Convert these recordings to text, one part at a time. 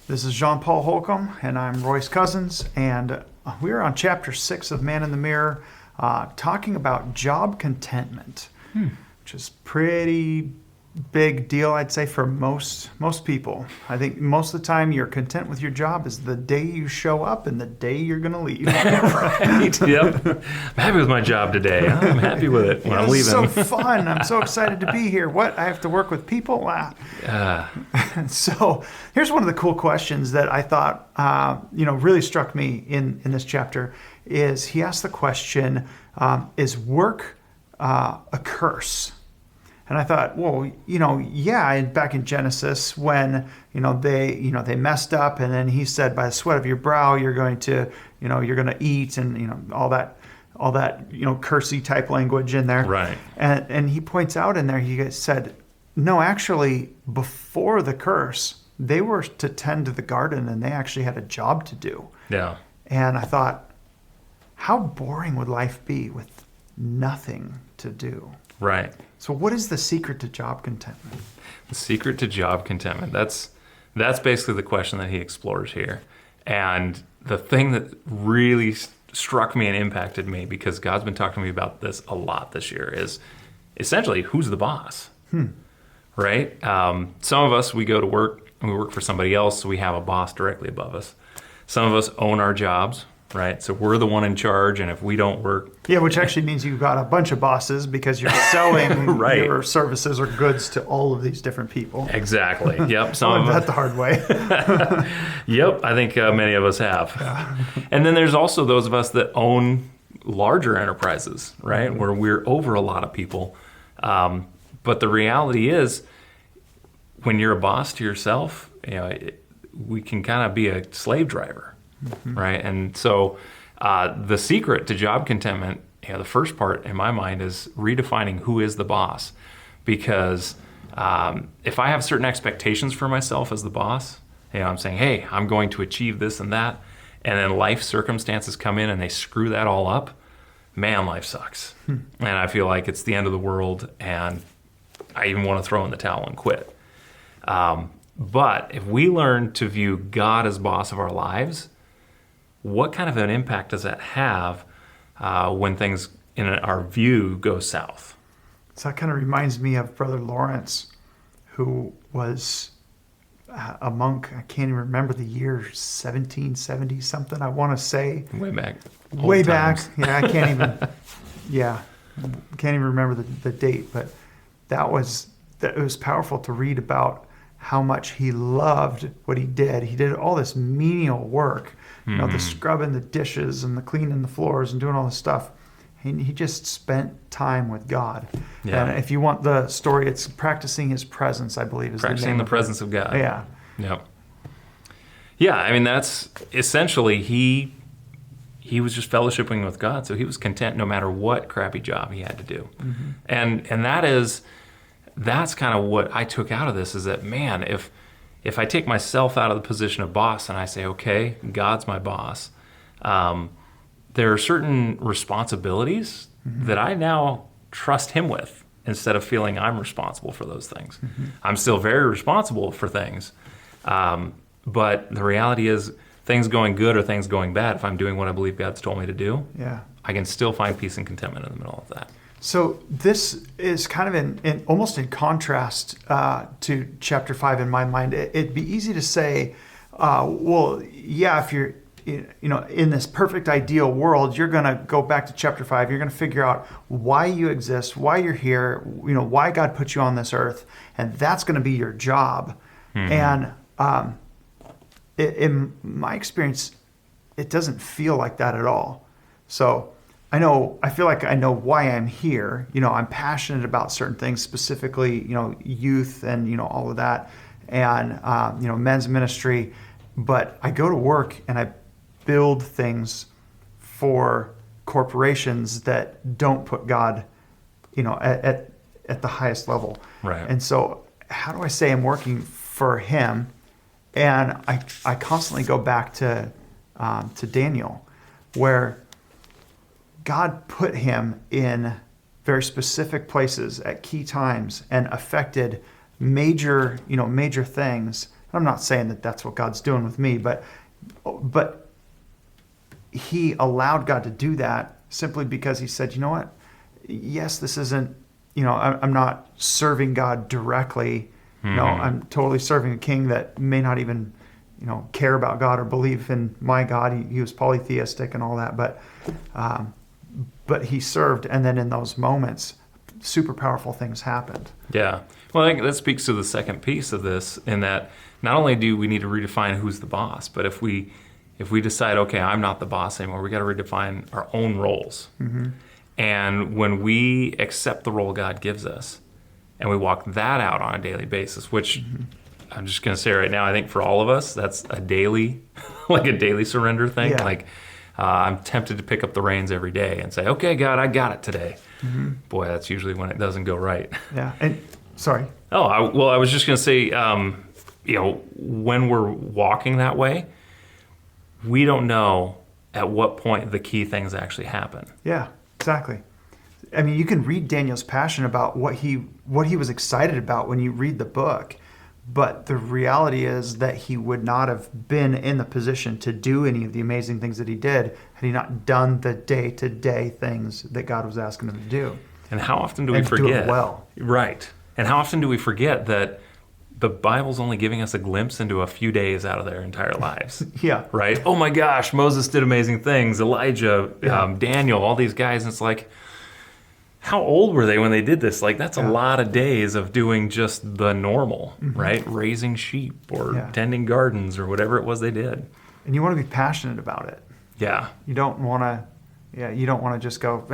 This is Jean-Paul Holcomb, and I'm Royce Cousins, and we're on Chapter 6 of Man in the Mirror, talking about job contentment, which is pretty big deal, I'd say, for most people. I think most of the time you're content with your job is the day you show up and the day you're going to leave. Right. Yep. I'm happy with my job today. I'm happy with it when I'm leaving. It's so fun. I'm so excited to be here. What? I have to work with people? So here's one of the cool questions that I thought really struck me in this chapter is he asked the question, is work a curse? And I thought, well, back in Genesis when, they messed up, and then he said, by the sweat of your brow, you're going to eat, and, all that, cursey type language in there. Right. And he points out in there, he said, no, actually, before the curse, they were to tend to the garden, and they actually had a job to do. Yeah. And I thought, how boring would life be with nothing to do? Right. So what is the secret to job contentment? The secret to job contentment. That's basically the question that he explores here. And the thing that really struck me and impacted me, because God's been talking to me about this a lot this year, is essentially, who's the boss? Right? Some of us, we go to work and we work for somebody else, so we have a boss directly above us. Some of us own our jobs, right? So we're the one in charge, and if we don't work... Yeah, which actually means you've got a bunch of bosses because you're selling right. your services or goods to all of these different people. Exactly. Yep. I learned that the hard way. Yep. I think many of us have. Yeah. And then there's also those of us that own larger enterprises, right? Mm-hmm. Where we're over a lot of people. But the reality is, when you're a boss to yourself, we can kind of be a slave driver, right? And so the secret to job contentment, the first part in my mind is redefining who is the boss. Because if I have certain expectations for myself as the boss, I'm saying, hey, I'm going to achieve this and that, and then life circumstances come in and they screw that all up, man, life sucks. And I feel like it's the end of the world, and I even want to throw in the towel and quit. But if we learn to view God as boss of our lives, what kind of an impact does that have when things in our view go south? So that kind of reminds me of Brother Lawrence, who was a monk. I can't even remember the year, 1770 something, I want to say. Way back. Way back. Yeah, I can't even. Can't even remember the date, but it was powerful to read about how much he loved what he did. He did all this menial work, the scrubbing the dishes and the cleaning the floors and doing all this stuff. He just spent time with God. Yeah. And if you want the story, it's practicing his presence, I believe, is practicing the presence of God. Yeah. Yep. Yeah, I mean, that's essentially he was just fellowshipping with God, so he was content no matter what crappy job he had to do. Mm-hmm. And that's kind of what I took out of this, is that, man, if I take myself out of the position of boss and I say, okay, God's my boss, there are certain responsibilities that I now trust him with instead of feeling I'm responsible for those things. I'm still very responsible for things, but the reality is, things going good or things going bad, if I'm doing what I believe God's told me to do, I can still find peace and contentment in the middle of that. So this is kind of almost in contrast to chapter 5 in my mind. It'd be easy to say, if you're in this perfect ideal world, you're going to go back to chapter 5. You're going to figure out why you exist, why you're here, why God put you on this earth, and that's going to be your job. And in my experience, it doesn't feel like that at all. So I feel like I know why I'm here. I'm passionate about certain things, specifically, youth and, all of that, and, men's ministry. But I go to work and I build things for corporations that don't put God, at the highest level. Right. And so how do I say I'm working for him? And I constantly go back to Daniel, where God put him in very specific places at key times and affected major things I'm not saying that that's what God's doing with me, but he allowed God to do that simply because he said, you know what? Yes, this isn't, I'm not serving God directly. No, I'm totally serving a king that may not even, care about God or believe in my God. He was polytheistic and all that, but he served, and then in those moments, super powerful things happened. Yeah. Well, I think that speaks to the second piece of this, in that not only do we need to redefine who's the boss, but if we decide, okay, I'm not the boss anymore, we got to redefine our own roles. And when we accept the role God gives us, and we walk that out on a daily basis, which I'm just going to say right now, I think for all of us, that's a daily, like a daily surrender thing. Yeah. Like I'm tempted to pick up the reins every day and say, okay, God, I got it today. Boy, that's usually when it doesn't go right. Yeah. And sorry. Oh, I was just going to say, when we're walking that way, we don't know at what point the key things actually happen. Yeah, exactly. I mean, you can read Daniel's passion about what he was excited about when you read the book, but the reality is that he would not have been in the position to do any of the amazing things that he did had he not done the day-to-day things that God was asking him to do. And how often do we And forget? do it well. Right. And how often do we forget that the Bible's only giving us a glimpse into a few days out of their entire lives? Yeah. Right? Oh my gosh, Moses did amazing things. Elijah, Daniel, all these guys. And it's like, how old were they when they did this? Like, that's a lot of days of doing just the normal, right? Raising sheep or tending gardens or whatever it was they did. And you want to be passionate about it. Yeah. You don't want to just go,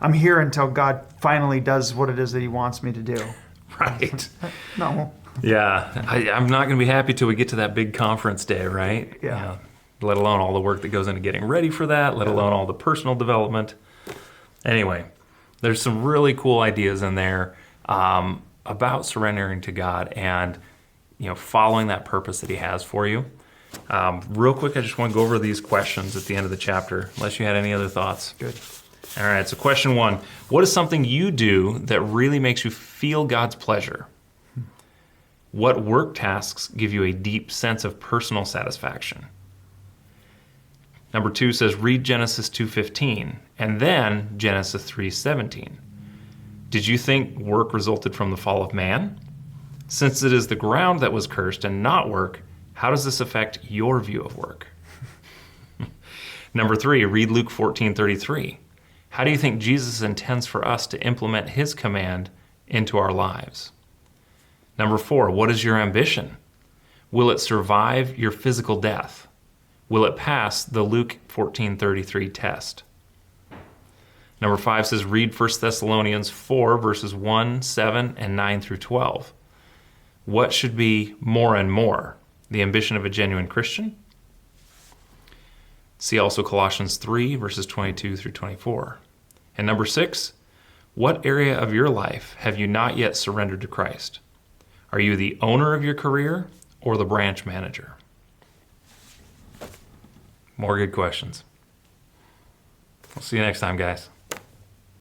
I'm here until God finally does what it is that he wants me to do. Right. No. Yeah. I'm not going to be happy till we get to that big conference day, right? Yeah. Let alone all the work that goes into getting ready for that, let alone all the personal development. Anyway, there's some really cool ideas in there about surrendering to God and following that purpose that he has for you. Real quick, I just want to go over these questions at the end of the chapter, unless you had any other thoughts. Good. All right, so question 1. What is something you do that really makes you feel God's pleasure? What work tasks give you a deep sense of personal satisfaction? Number 2 says, read Genesis 2:15 and then Genesis 3:17. Did you think work resulted from the fall of man? Since it is the ground that was cursed and not work, how does this affect your view of work? Number 3, read Luke 14:33. How do you think Jesus intends for us to implement his command into our lives? Number 4, what is your ambition? Will it survive your physical death? Will it pass the Luke 14:33 test? Number 5 says, read 1 Thessalonians 4, verses 1, 7, and 9 through 12. What should be more and more? The ambition of a genuine Christian? See also Colossians 3, verses 22 through 24. And number 6, what area of your life have you not yet surrendered to Christ? Are you the owner of your career or the branch manager? More good questions. We'll see you next time, guys.